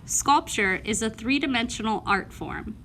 Sculpture is a three-dimensional art form.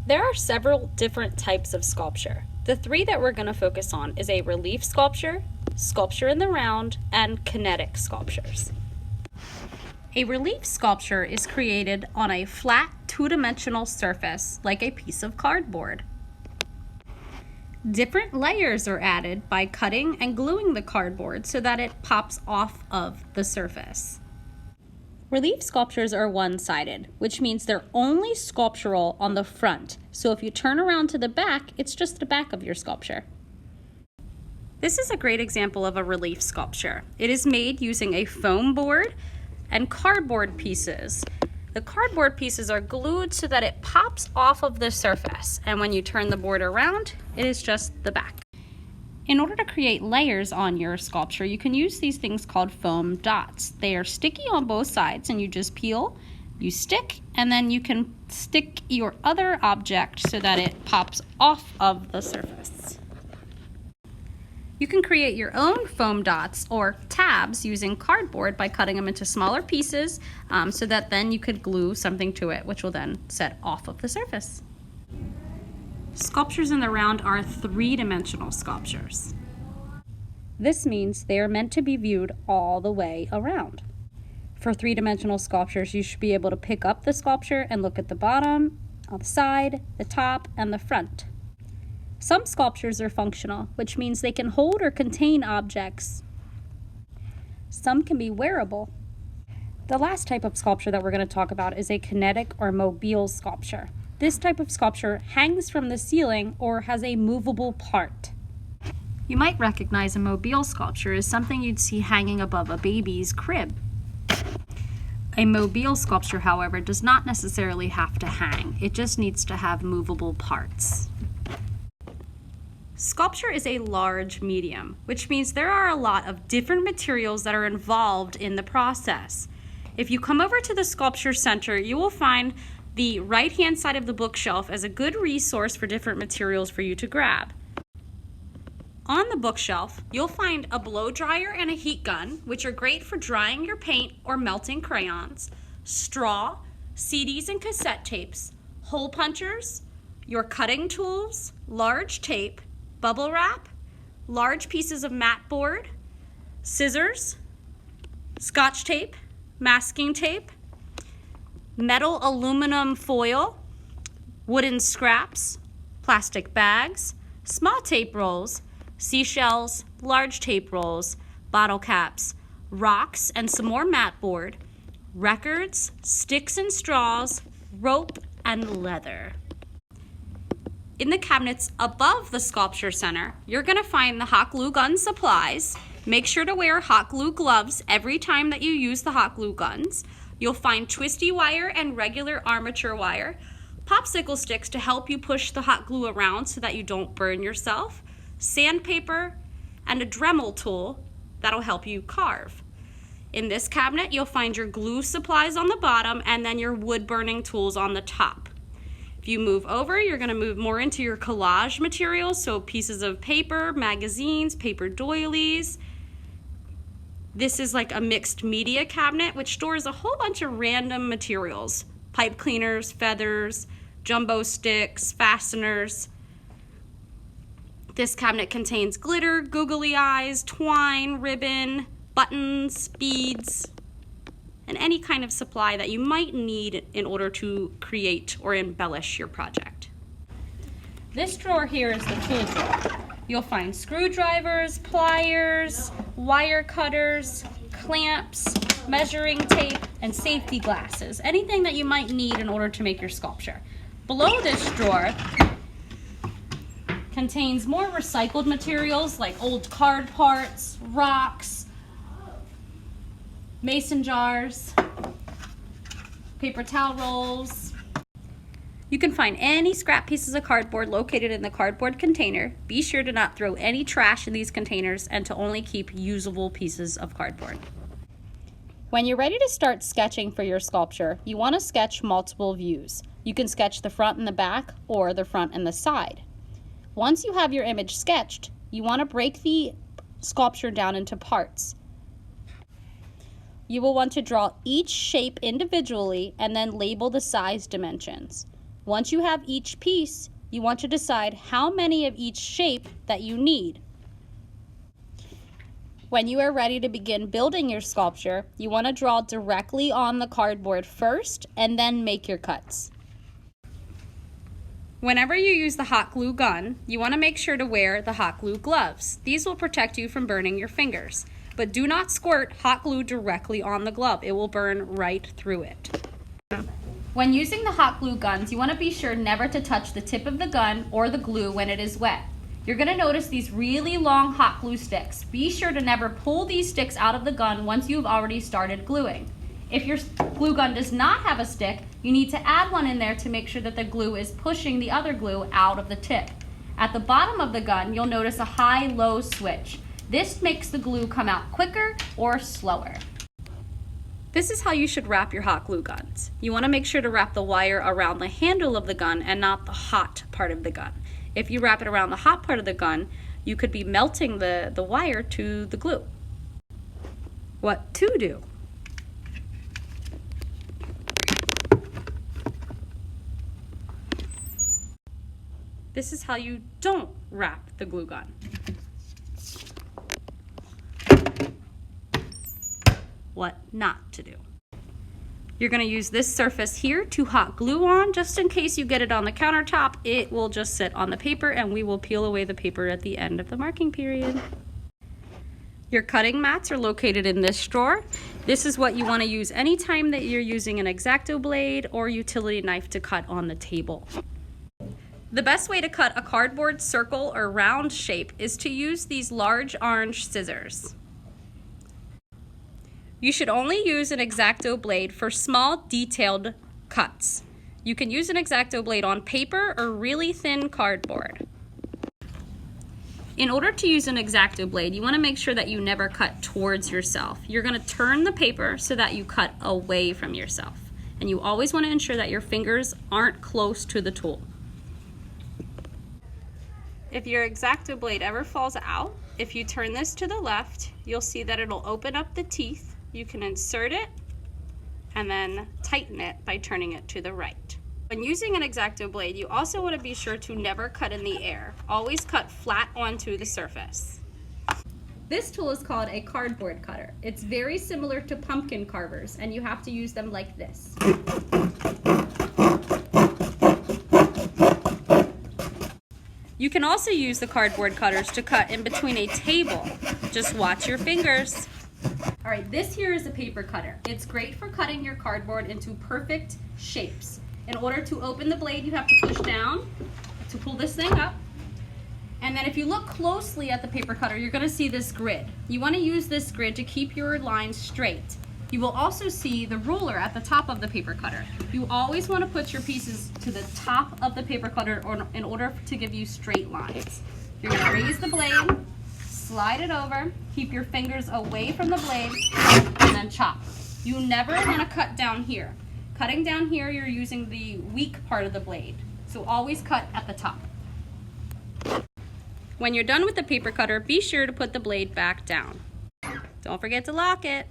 There are several different types of sculpture. The three that we're going to focus on is a relief sculpture, sculpture in the round, and kinetic sculptures. A relief sculpture is created on a flat, two-dimensional surface like a piece of cardboard. Different layers are added by cutting and gluing the cardboard so that it pops off of the surface. Relief sculptures are one-sided, which means they're only sculptural on the front. So if you turn around to the back, it's just the back of your sculpture. This is a great example of a relief sculpture. It is made using a foam board and cardboard pieces. The cardboard pieces are glued so that it pops off of the surface, and when you turn the board around, it is just the back. In order to create layers on your sculpture, you can use these things called foam dots. They are sticky on both sides, and you just peel, you stick, and then you can stick your other object so that it pops off of the surface. You can create your own foam dots or tabs using cardboard by cutting them into smaller pieces so that then you could glue something to it, which will then set off of the surface. Sculptures in the round are three-dimensional sculptures. This means they are meant to be viewed all the way around. For three-dimensional sculptures, you should be able to pick up the sculpture and look at the bottom, on the side, the top, and the front. Some sculptures are functional, which means they can hold or contain objects. Some can be wearable. The last type of sculpture that we're going to talk about is a kinetic or mobile sculpture. This type of sculpture hangs from the ceiling or has a movable part. You might recognize a mobile sculpture as something you'd see hanging above a baby's crib. A mobile sculpture, however, does not necessarily have to hang. It just needs to have movable parts. Sculpture is a large medium, which means there are a lot of different materials that are involved in the process. If you come over to the Sculpture Center, you will find the right-hand side of the bookshelf as a good resource for different materials for you to grab. On the bookshelf, you'll find a blow dryer and a heat gun, which are great for drying your paint or melting crayons, straw, CDs and cassette tapes, hole punchers, your cutting tools, large tape, bubble wrap, large pieces of mat board, scissors, scotch tape, masking tape, metal aluminum foil, wooden scraps, plastic bags, small tape rolls, seashells, large tape rolls, bottle caps, rocks and some more mat board, records, sticks and straws, rope, and leather. In the cabinets above the Sculpture Center, you're going to find the hot glue gun supplies. Make sure to wear hot glue gloves every time that you use the hot glue guns. You'll find twisty wire and regular armature wire, popsicle sticks to help you push the hot glue around so that you don't burn yourself, sandpaper, and a Dremel tool that'll help you carve. In this cabinet, you'll find your glue supplies on the bottom and then your wood burning tools on the top. If you move over, you're going to move more into your collage materials, so pieces of paper, magazines, paper doilies. This is like a mixed media cabinet, which stores a whole bunch of random materials. Pipe cleaners, feathers, jumbo sticks, fasteners. This cabinet contains glitter, googly eyes, twine, ribbon, buttons, beads, and any kind of supply that you might need in order to create or embellish your project. This drawer here is the tool drawer. You'll find screwdrivers, pliers, wire cutters, clamps, measuring tape, and safety glasses. Anything that you might need in order to make your sculpture. Below this drawer contains more recycled materials like old card parts, rocks, mason jars, paper towel rolls. You can find any scrap pieces of cardboard located in the cardboard container. Be sure to not throw any trash in these containers and to only keep usable pieces of cardboard. When you're ready to start sketching for your sculpture, you want to sketch multiple views. You can sketch the front and the back or the front and the side. Once you have your image sketched, you want to break the sculpture down into parts. You will want to draw each shape individually and then label the size dimensions. Once you have each piece, you want to decide how many of each shape that you need. When you are ready to begin building your sculpture, you want to draw directly on the cardboard first and then make your cuts. Whenever you use the hot glue gun, you want to make sure to wear the hot glue gloves. These will protect you from burning your fingers. But do not squirt hot glue directly on the glove. It will burn right through it. When using the hot glue guns, you want to be sure never to touch the tip of the gun or the glue when it is wet. You're going to notice these really long hot glue sticks. Be sure to never pull these sticks out of the gun once you've already started gluing. If your glue gun does not have a stick, you need to add one in there to make sure that the glue is pushing the other glue out of the tip. At the bottom of the gun, you'll notice a high-low switch. This makes the glue come out quicker or slower. This is how you should wrap your hot glue guns. You want to make sure to wrap the wire around the handle of the gun and not the hot part of the gun. If you wrap it around the hot part of the gun, you could be melting the wire to the glue. What to do? This is how you don't wrap the glue gun. What not to do. You're going to use this surface here to hot glue on. Just in case you get it on the countertop, it will just sit on the paper and we will peel away the paper at the end of the marking period. Your cutting mats are located in this drawer. This is what you want to use anytime that you're using an X-Acto blade or utility knife to cut on the table. The best way to cut a cardboard circle or round shape is to use these large orange scissors. You should only use an X-Acto blade for small, detailed cuts. You can use an X-Acto blade on paper or really thin cardboard. In order to use an X-Acto blade, you want to make sure that you never cut towards yourself. You're going to turn the paper so that you cut away from yourself. And you always want to ensure that your fingers aren't close to the tool. If your X-Acto blade ever falls out, if you turn this to the left, you'll see that it'll open up the teeth. You can insert it and then tighten it by turning it to the right. When using an X-Acto blade, you also want to be sure to never cut in the air. Always cut flat onto the surface. This tool is called a cardboard cutter. It's very similar to pumpkin carvers, and you have to use them like this. You can also use the cardboard cutters to cut in between a table. Just watch your fingers. All right, this here is a paper cutter. It's great for cutting your cardboard into perfect shapes. In order to open the blade, you have to push down to pull this thing up. And then if you look closely at the paper cutter, you're going to see this grid. You want to use this grid to keep your lines straight. You will also see the ruler at the top of the paper cutter. You always want to put your pieces to the top of the paper cutter in order to give you straight lines. You're going to raise the blade, slide it over, keep your fingers away from the blade, and then chop. You never want to cut down here. Cutting down here, you're using the weak part of the blade. So always cut at the top. When you're done with the paper cutter, be sure to put the blade back down. Don't forget to lock it.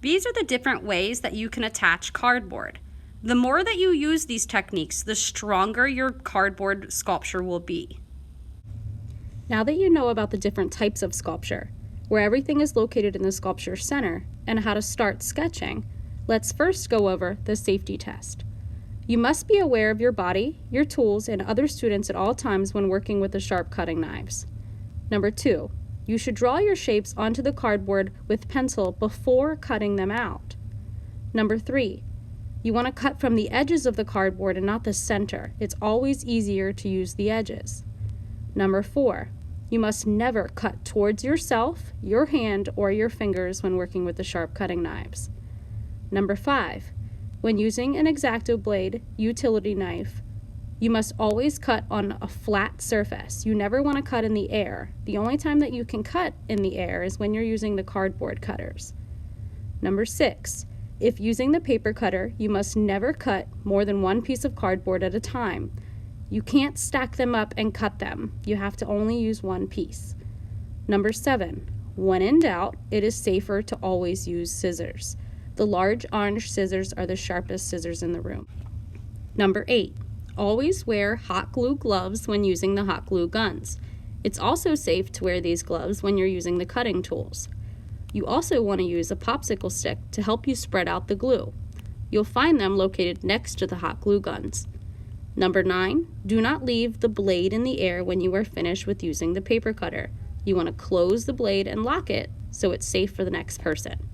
These are the different ways that you can attach cardboard. The more that you use these techniques, the stronger your cardboard sculpture will be. Now that you know about the different types of sculpture, where everything is located in the sculpture center, and how to start sketching, let's first go over the safety test. You must be aware of your body, your tools, and other students at all times when working with the sharp cutting knives. Number 2, you should draw your shapes onto the cardboard with pencil before cutting them out. Number 3, you want to cut from the edges of the cardboard and not the center. It's always easier to use the edges. Number 4, you must never cut towards yourself, your hand, or your fingers when working with the sharp cutting knives. Number 5, when using an X-Acto blade, utility knife, you must always cut on a flat surface. You never want to cut in the air. The only time that you can cut in the air is when you're using the cardboard cutters. Number 6, if using the paper cutter, you must never cut more than one piece of cardboard at a time. You can't stack them up and cut them. You have to only use one piece. Number 7, When in doubt, it is safer to always use scissors. The large orange scissors are the sharpest scissors in the room. Number 8, always wear hot glue gloves when using the hot glue guns. It's also safe to wear these gloves when you're using the cutting tools. You also want to use a popsicle stick to help you spread out the glue. You'll find them located next to the hot glue guns. Number 9, do not leave the blade in the air when you are finished with using the paper cutter. You want to close the blade and lock it so it's safe for the next person.